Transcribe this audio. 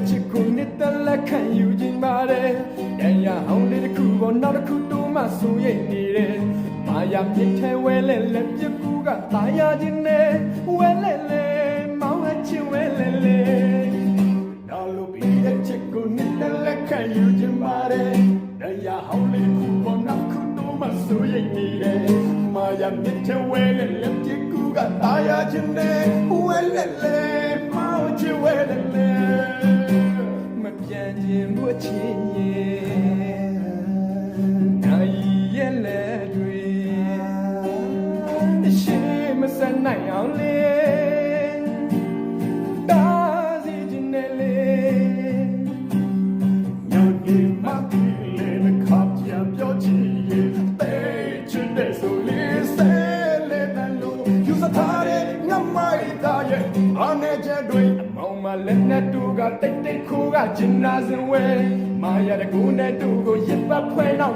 ချစ်ကိုနှစ်သက်လက်ခံယူခြင်းပါတယ်တန်ရအောင်လေးတစ်ခုပေါ်နောက်တစ်ခုတိုးမှဆိုရိတ်နေတယ်မာယာမြစ်ထဲဝဲလဲလဲပြကူကตายရခြင်းနဲ့ဝဲလဲလဲမောင်းအချစ်ဝဲလဲလဲနောက်လို့ပြီးတဲ့ချစ်ကိုနှစ်သက်လက်ခံယူခြင်းပါတယ်တန်ရအောင်လေးတစ်ခုပေါ်နောက်တစ်ခုတိုးမှဆိုရိတ်နေတယ်မာယာမြစ်ထဲဝဲလဲလဲပြကူကตายရခြင်းနဲ့ဝဲလဲလဲမောင်းအချစ်ဝဲလဲလဲမပြန်ခြင်းဘုချင်ရဲ့နိုင်ရဲ့လဲတွေရှိမစနိုင်အောင်လေတာစီခြင်းနဲ့လေညနေမှဒီလေခပ်ကြပြောချင်ရဲ့တဲချင်တဲ့ဆိုလေးစဲလေတန်လို့ယူစထားတဲ့ငမိုက်သားရဲ့အနေချက်တွေမောင်မလက်နဲ့တူကတိတ်တိတ်ခိုးကကျင်နာစင်ဝဲမာရတဲ့ကိုနဲ့တူကိုရစ်ပတ်ဖွဲတော့